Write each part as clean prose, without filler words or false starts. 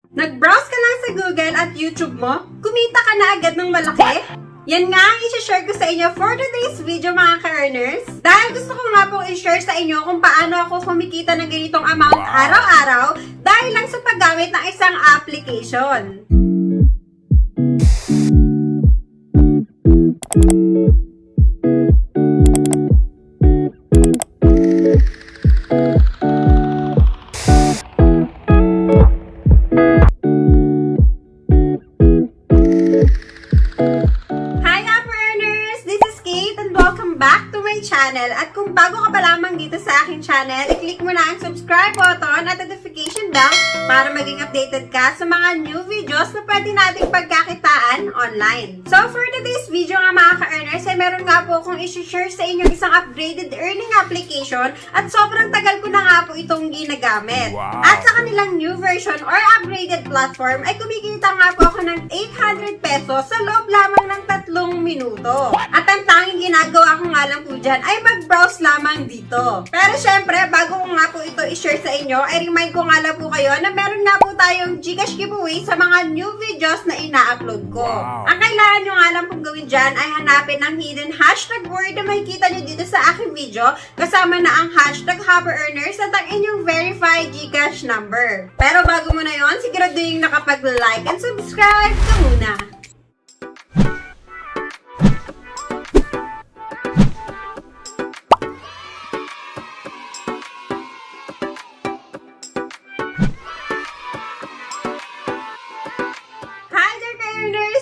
Nag-browse ka lang sa Google at YouTube mo? Kumita ka na agad ng malaki? Yan nga ang i-share ko sa inyo for today's video mga ka-earners. Dahil gusto ko nga pong i-share sa inyo kung paano ako kumikita ng ganitong amount araw-araw dahil lang sa paggamit ng isang application. Channel. At kung bago ka pa lamang dito sa aking channel, i-click mo na ang subscribe button at notification bell para maging updated ka sa mga new videos na pwede nating pagkakitaan online. So for today's video nga mga ka-earners, ay meron nga po akong i-share sa inyo isang upgraded earning application at sobrang tagal ko na nga po itong ginagamit. Wow. At sa kanilang new version or upgraded platform ay kumikita nga po ako ng 800 pesos sa loob lamang ng 3 minuto. At ang tanging ginagawa ko nga lang po dyan ay mag-browse lamang dito. Pero syempre, bago ko nga po ito i-share sa inyo, ay remind ko nga lang po kayo na meron nga po tayong Gcash giveaway sa mga new videos na ina-upload ko. Wow. Ang kailangan nyo nga lang pong gawin dyan ay hanapin ang hidden hashtag word na makikita nyo dito sa aking video kasama na ang hashtag HappyEarners at ang inyong verified Gcash number. Pero bago mo na yon, siguraduhin nakapag-like and subscribe ka muna.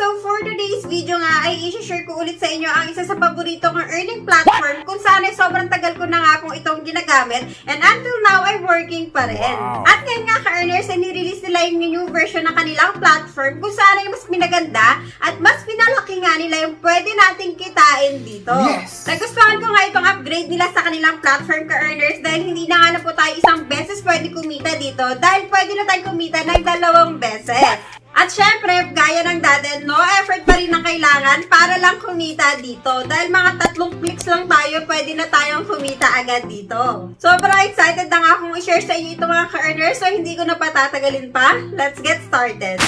So for today's video nga ay i-share ko ulit sa inyo ang isa sa paborito kong earning platform kung saan ay sobrang tagal ko na nga kung itong ginagamit and until now ay working pa rin. Wow. At ngayon nga ka-earners ay nirelease nila yung new version ng kanilang platform kung saan ay mas pinaganda at mas pinalaki nga nila yung pwede nating kitain dito. Yes! Nagustuhan ko nga itong upgrade nila sa kanilang platform ka-earners dahil hindi na nga na po tayo isang beses pwede kumita dito dahil pwede na tayo kumita ng 2 beses. At syempre, gaya ng dati, no effort pa rin ang kailangan para lang kumita dito. Dahil mga 3 clicks lang tayo, pwede na tayong kumita agad dito. Sobrang excited na nga akong i-share sa inyo ito mga ka-earners, so hindi ko na patatagalin pa. Let's get started!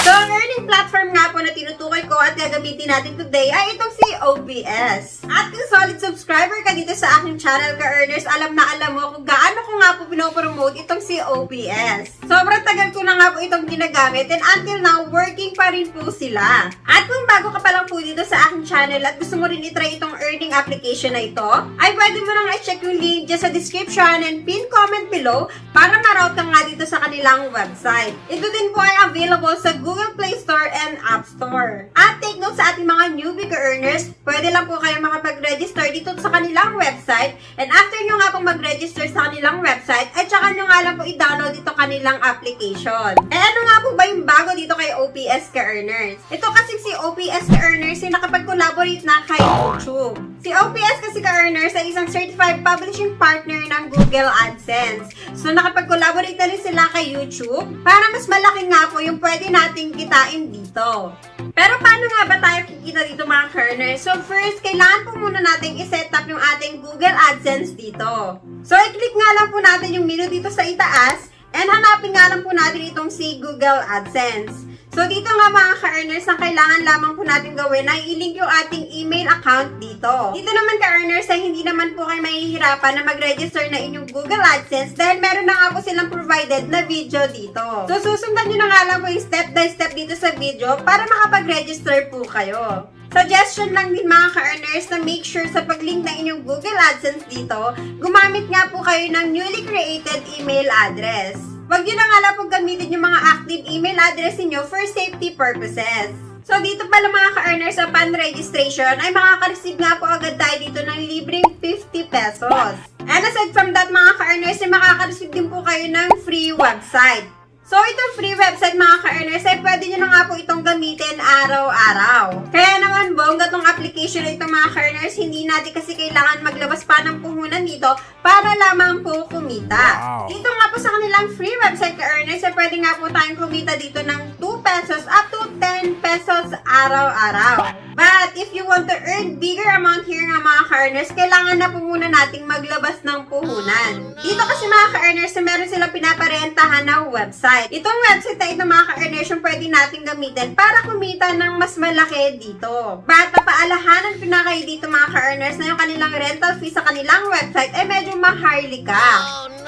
So, ang earning platform nga po na tinutukoy ko at gagamitin natin today ay itong si OBS. At kung solid subscriber ka dito sa aking channel ka-earners, alam na alam mo kung gaano ko nga po pinopromote itong si OBS. Sobrang tagal ko na nga po itong ginagamit and until now, working pa rin po sila. At kung bago ka pa lang po dito sa aking channel at gusto mo rin itry itong earning application na ito, ay pwede mo nang i-check yung link dyan sa description and pin comment below para ma-route ka nga dito sa kanilang website. Ito din po ay available sa Google Play Store and App Store. At take note sa ating mga newbie ka-earners, pwede lang po kayo makapag-register dito sa kanilang website and after nyo nga pong mag-register sa kanilang website, ay tsaka nyo nga lang po i-download ito kanilang application. Eh ano nga po ba yung bago dito kay OPS ka-earners? Ito kasi si OPS ka-earners ay nakapag-collaborate na kay YouTube. Si OPS kasi ka-earners ay isang certified publishing partner ng Google AdSense. So nakapag-collaborate na rin sila kay YouTube para mas malaki nga po yung pwede nating kitain dito. Pero paano nga ba tayo kikita dito mga ka-earners? So first, kailangan po muna natin i-set up yung ating Google AdSense dito. So i-click nga lang po natin yung menu dito sa itaas and hanapin nga lang po natin itong si Google AdSense. So dito nga mga ka-earners, ang kailangan lamang po natin gawin ay i-link yung ating email account dito. Dito naman ka-earners ay hindi naman po kayo mahihirapan na mag-register na inyong Google AdSense dahil meron na nga po silang provided na video dito. So susundan nyo na nga lang po yung step by step dito sa video para makapag-register po kayo. Suggestion lang din mga ka-earners na make sure sa pag-link ng inyong Google AdSense dito, gumamit nga po kayo ng newly created email address. Huwag nyo na nga lang po gamitin yung mga active email address niyo for safety purposes. So dito pala mga ka-earners, upon registration ay makaka-receive nga po agad tayo dito ng libreng 50 pesos. And aside from that mga ka-earners, ay makaka-receive din po kayo ng free website. So, itong free website mga ka-earners ay pwede nyo na nga po itong gamitin araw-araw. Kaya naman bongga tong application na ito mga ka-earners, hindi natin kasi kailangan maglabas pa ng puhunan dito para lamang po kumita. Wow. Dito nga po sa kanilang free website ka-earners ay pwede nga po tayong kumita dito ng 2 pesos up to 10 pesos araw-araw. But if you want to earn bigger amount here nga mga ka-earners, kailangan na po muna nating maglabas ng puhunan. Dito kasi mga ka-earners, meron silang pinaparentahan na website. website. Itong website na ito mga ka-earners yung pwede natin gamitin para kumita ng mas malaki dito. But papaalahanan ko na kayo dito mga ka-earners na yung kanilang rental fee sa kanilang website ay medyo maharlika.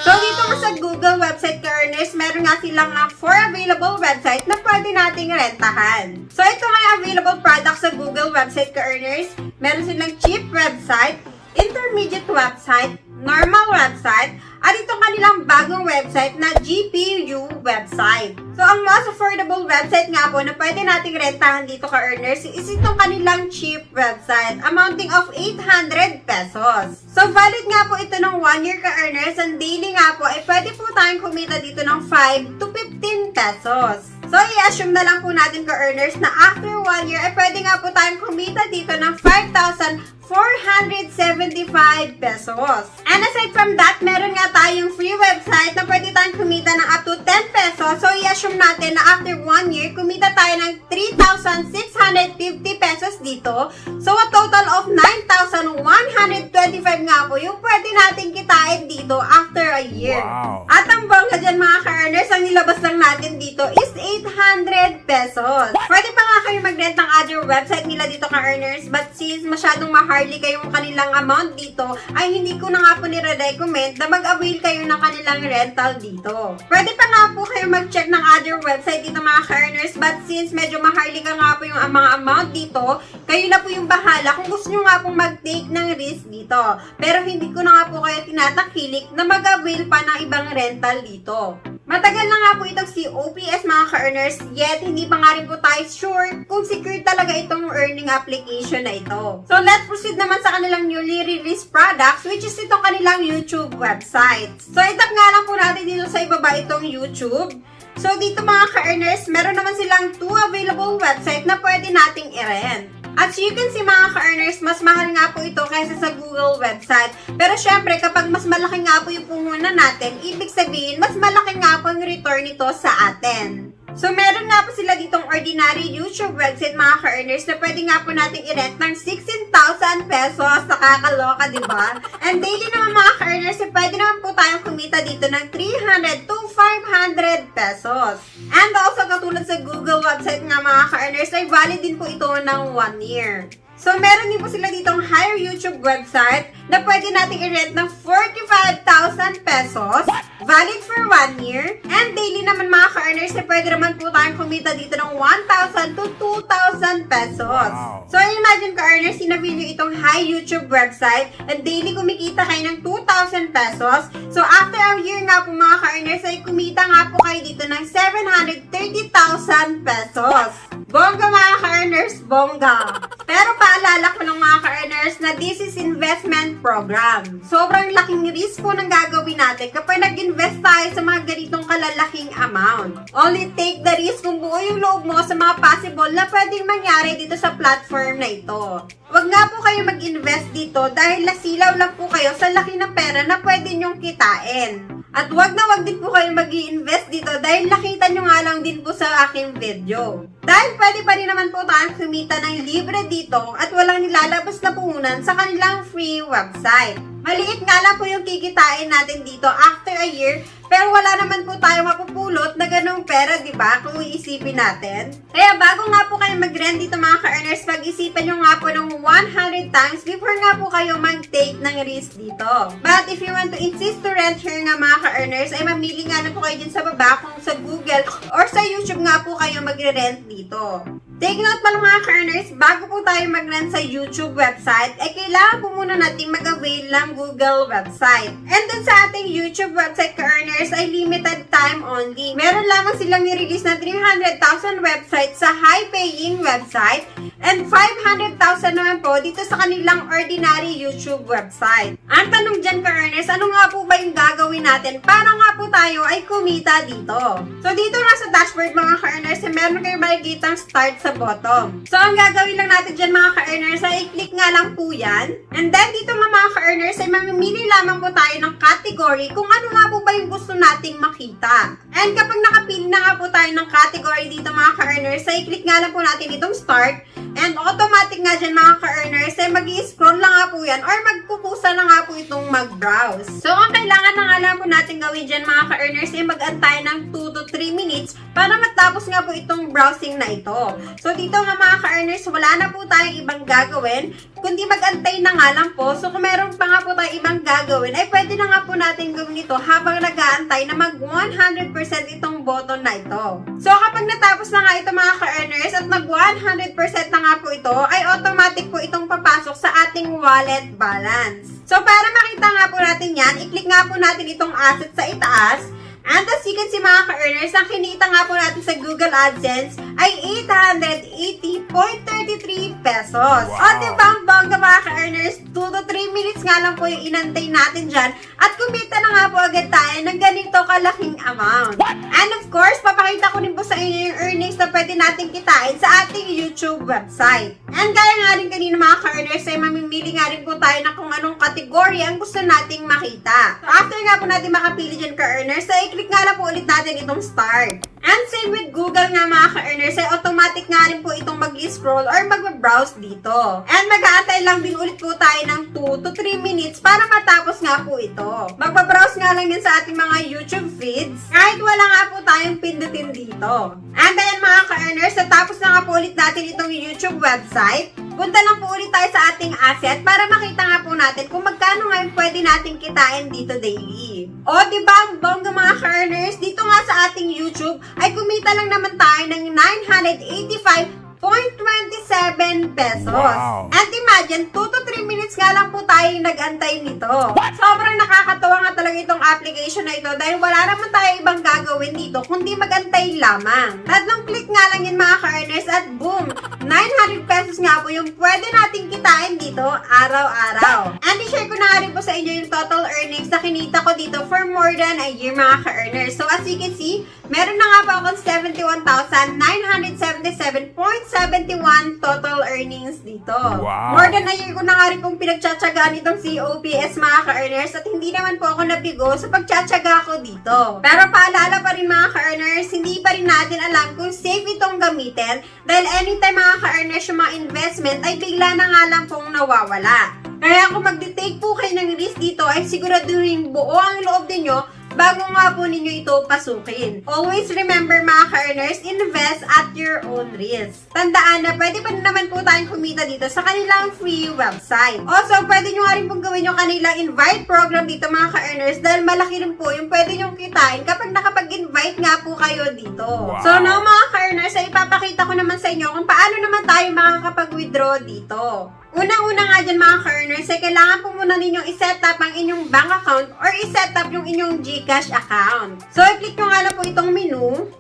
So dito nga sa Google website ka-earners, meron nga silang 4 available website na pwede nating rentahan. So ito nga yung available products sa Google website ka-earners. Meron silang cheap website, intermediate website, normal website, at itong kanilang bagong website na GPU website. So, ang most affordable website nga po na pwede nating rentahan dito ka-earners is itong kanilang cheap website, amounting of 800 pesos. So, valid nga po ito ng 1 year ka-earners, and daily nga po ay pwede po tayong kumita dito ng 5 to 15 pesos. So, i-assume na lang po natin ka-earners na after 1 year ay pwede nga po tayong kumita dito ng 5,475 pesos. And aside from that, meron nga tayong free website na pwede tayong kumita ng up to 10 pesos. So, i-assume natin na after 1 year, kumita tayo ng 3,650 pesos dito. So, a total of 9,125 nga po yung pwede natin kitain dito after a year. Wow. At ang bongga dyan mga ka-earners, ang nilabas lang natin dito is 800 pesos. Pwede pa nga kayo mag-rent ng other website nila dito ka-earners, but since masyadong maharlika yung kanilang amount dito, ay hindi ko na nga po nire-recommend na mag-avail kayo ng kanilang rental dito. Pwede pa nga po kayo mag-check ng other website dito mga ka-earners, but since medyo maharlika nga po yung mga amount dito, kayo na po yung bahala kung gusto nyo nga pong mag-take ng risk dito. Pero hindi ko na nga po kayo tinatakilik na mag-avail pa ng ibang rental dito. Matagal na nga po itong si OPS mga ka-earners, yet hindi pa nga rin po tayo sure kung secure talaga itong earning application na ito. So let's proceed naman sa kanilang newly released products, which is itong kanilang YouTube website. So itap nga lang po natin dito sa ibaba itong YouTube. So dito mga ka-earners, meron naman silang 2 available website na pwede nating i-rent. At so you can see mga ka-earners, mas mahal nga po ito kaysa sa Google website. Pero syempre, kapag mas malaki nga po yung puhunan natin, ibig sabihin, mas malaki nga po yung return nito sa atin. So, meron nga po sila ditong ordinary YouTube website mga ka-earners na pwede nga po natin i-rent ng 16,000 pesos. Nakakaloka, di ba? And daily naman mga ka-earners, pwede naman po tayong kumita dito ng 300 to 500 pesos. And also, katulad sa Google website nga mga ka-earners, ay valid din po ito ng 1 year. So, meron din po sila ditong higher YouTube website na pwede nating i-rent ng 45,000 pesos, valid for 1 year, and daily naman mga ka-earners, pwede naman po tayong kumita dito ng 1,000 to 2,000 pesos. Wow. So, imagine ka-earners, sinabi nyo itong high YouTube website, and daily kumikita kayo ng 2,000 pesos. So, after a year nga po mga ka-earners, ay kumita nga po kayo dito ng 730,000 pesos. Bongga mga ka-earners, bongga. Pero paalala ko lang mga ka-earners na this is investment program. Sobrang laking risk po ng gagawin natin kapag nag-invest tayo sa mga ganitong kalalaking amount. Only take the risk kung buo yung loob mo sa mga possible na pwedeng mangyari dito sa platform na ito. Huwag nga po kayo mag-invest dito dahil nasilaw lang po kayo sa laki ng pera na pwede nyong kitain. At wag na wag din po kayo mag-i-invest dito dahil nakita nyo nga lang din po sa aking video. Dahil pwede pa rin naman po tayong kumita ng libre dito at walang nilalabas na puhunan sa kanilang free website. Maliit nga lang po yung kikitain natin dito after a year, pero wala naman po tayo mapupulot na ganong pera, di ba? Kung iisipin natin. Kaya bago nga po kayo mag-rent dito mga ka-earners, pag-isipan nyo nga po ng 100 times before nga po kayo mag-take ng risk dito. But if you want to insist to rent here nga mga ka-earners, ay mamili nga na po kayo dyan sa baba kung sa Google or sa YouTube nga po kayo magre-rent dito. Take note pala mga ka-earners, bago po tayo mag-rent sa YouTube website, ay kailangan po muna natin mag-avail ng Google website. And dun sa ating YouTube website ka-earners ay limited time only. Meron lamang silang nirelease na 300,000 website sa high-paying website and 500,000 naman po dito sa kanilang ordinary YouTube website. Ang tanong dyan ka-earners, ano nga po ba yung gagawin natin para nga po tayo ay kumita dito? So dito nga sa dashboard mga ka-earners, meron kayo makikitang start sa bottom. So ang gagawin lang natin dyan mga ka-earners ay i-click nga lang po yan. And then dito nga mga ka-earners ay mamimili lamang po tayo ng category kung ano nga po ba yung gusto nating makita. And kapag makapili na nga po tayo ng category dito mga ka-earners, ay i-click nga lang po natin itong start. And automatic nga dyan mga ka-earners, ay mag-i-scroll lang nga po yan or magkukusa na nga po itong mag-browse. So, ang kailangan na nga lang po natin gawin dyan mga ka-earners ay mag-antay ng 2 to 3 minutes para matapos nga po itong browsing na ito. So, dito nga mga ka-earners, wala na po tayong ibang gagawin, kundi mag-antay na nga lang po. So, kung meron pa nga po tayong ibang gagawin, ay pwede na nga po natin gawin ito habang nag-aantay na mag 100% itong button na ito. So, kapag natapos na nga ito mga ka-earners at nag 100% na nga po ito, ay automatic po itong papasok sa ating wallet balance. So, para makita nga po natin yan, i-click nga po natin itong asset sa itaas. And as you can see mga ka-earners, ang kinita nga po natin sa Google AdSense ay 880.33 pesos. Wow. O diba ang bongga mga ka-earners, 2 to 3 minutes nga lang po yung inantay natin dyan at kumita na nga po agad tayo ng ganito kalaking amount. And of course, papakita ko rin po sa inyo yung earnings na pwede natin kitain sa ating YouTube website. And gaya nga rin kanina mga ka-earners, ay mamimili nga rin po tayo na kung anong kategory ang gusto nating makita. So after nga po natin makapili dyan ka-earners, ay click nga lang po ulit natin itong start. And same with Google nga mga ka-earners, ay automatic nga rin po itong mag-scroll or mag-browse dito. And mag-aantay lang din ulit po tayo ng 2 to 3 minutes para matapos nga po ito. Mag-browse nga lang din sa ating mga YouTube feeds kahit wala nga po tayong pindutin dito. And then mga ka-earners, natapos na nga po ulit natin itong YouTube website. Punta lang po ulit tayo sa ating asset para makita nga po natin kung magkano nga yung pwede natin kitain dito daily. O, diba ang bongga mga ka-earners? Dito nga sa ating YouTube ay kumita lang naman tayo ng 985.27 pesos. Wow. And imagine, 2 to 3 minutes nga lang po tayo nag-antay nito. Sobrang nakakatawa nga talaga itong application na ito dahil wala naman tayo ibang gagawin dito kundi mag-antay lamang. Tatlong click nga lang yun mga ka-earners at boom! 900 pesos nga po yung pwede nating kitain dito araw-araw. And i-share ko na nga rin po sa inyo yung total earnings na kinita ko dito for more than a year mga ka-earners. So as you can see, meron na nga po akong 71,977.71 total earnings dito. Wow. More than a year ko na nga rin pong pinagtsatsagaan itong COPS mga ka-earners at hindi naman po ako nabigo sa pagtsatsaga ko dito. Pero paalala pa rin mga ka-earners, hindi pa rin natin alam kung safe itong gamitin dahil anytime mga ka-earners yung mga investment ay bigla na nga lang pong nawawala. Kaya kung mag-take po kayo ng risk dito ay siguraduhin buo ang loob ninyo bago nga po ninyo ito pasukin. Always remember mga ka-earners, invest at your own risk. Tandaan na pwede pa naman po tayong kumita dito sa kanilang free website. Also, pwede nyo nga rin pong gawin yung kanilang invite program dito mga ka-earners dahil malaki rin po yung pwede nyo kitain kapag nakapag-invite nga po kayo dito. Wow. So now mga ka-earners, ay ipapakita ko naman sa inyo kung paano naman tayo makakapag-withdraw dito. Unang-una nga dyan mga ka-earners, ay kailangan po muna ninyong iset up ang inyong bank account or iset up yung inyong GCash account. So, i-click nyo nga lang po itong menu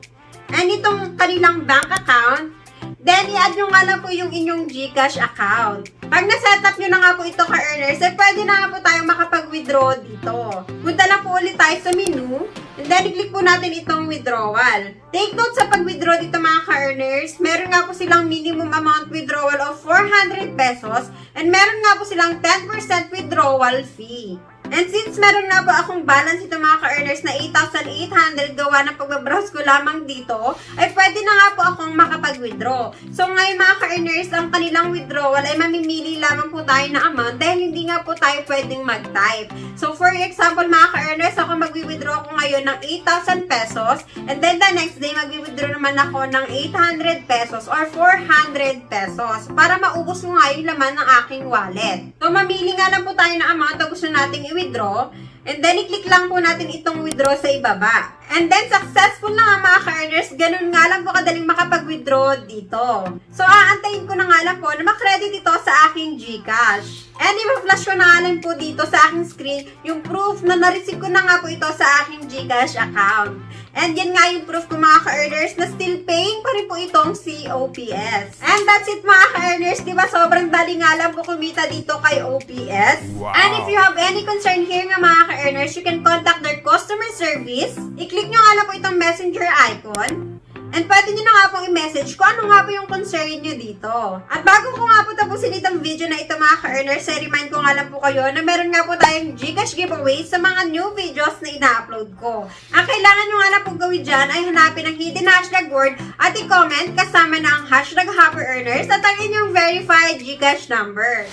and itong kanilang bank account. Then, i-add nyo nga lang po yung inyong GCash account. Pag na-set up nyo na nga po ito ka-earners, ay pwede na nga po tayong makapag-withdraw dito. Punta lang po ulit tayo sa menu. And then, i-click po natin itong withdrawal. Take note sa pag-withdraw dito mga ka-earners, meron nga po silang minimum amount withdrawal of 400 pesos and meron nga po silang 10% withdrawal fee. And since meron nga po akong balance ito mga ka-earners na 8,800 gawa ng pagbabrowse ko lamang dito, ay pwede na nga po akong makapag-withdraw. So ngayon mga ka-earners, ang kanilang withdrawal ay mamimili lamang po tayo na amount dahil hindi nga po tayo pwedeng mag-type. So for example mga ka-earners, ako mag-withdraw ko ngayon ng 8,000 pesos and then the next day mag-withdraw naman ako ng 800 pesos or 400 pesos para maubos mo nga yung laman ng aking wallet. So mamili nga lang po tayo ng amount na gusto nating withdraw, and then i-click lang po natin itong withdraw sa ibaba. And then successful na nga mga ka-earners, ganun nga lang po kadaling makapag-withdraw dito. So aantayin ko na nga lang po na makredit ito sa aking GCash. And i-flash ko na nga lang po dito sa aking screen yung proof na na-receive ko na nga po ito sa aking GCash account. And yan nga yung proof ko mga ka-earners na still paying pa rin po itong COPS. And that's it mga ka-earners, diba sobrang dali nga lang po kumita dito kay OPS. Wow. And if you have any concern here nga mga ka-earners, you can contact their customer service. I-click nyo nga lang po itong messenger icon. And pwede nyo na nga pong i-message kung ano nga po yung concern nyo dito. At bago ko nga po tapusin itong video na ito mga ka-earners, remind ko nga lang po kayo na meron nga po tayong Gcash giveaway sa mga new videos na ina-upload ko. Ang kailangan nyo nga na po gawin dyan ay hanapin ang hidden hashtag word at i-comment kasama na ang hashtag happy-earners at ang inyong verified Gcash number.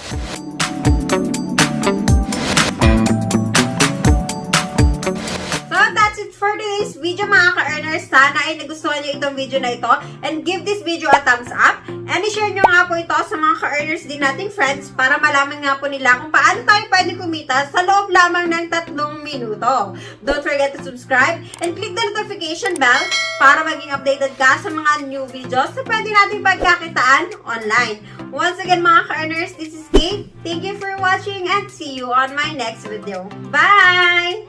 So, that's it for today's video mga ka-earners. Sana ay nagustuhan nyo itong video na ito and give this video a thumbs up and i-share nyo nga po ito sa mga ka-earners din nating friends para malaman nga po nila kung paano tayo pwede kumita sa loob lamang ng 3 minuto. Don't forget to subscribe and click the notification bell para maging updated ka sa mga new videos na pwede nating pagkakitaan online. Once again mga ka-earners, this is Kate. Thank you for watching and see you on my next video. Bye!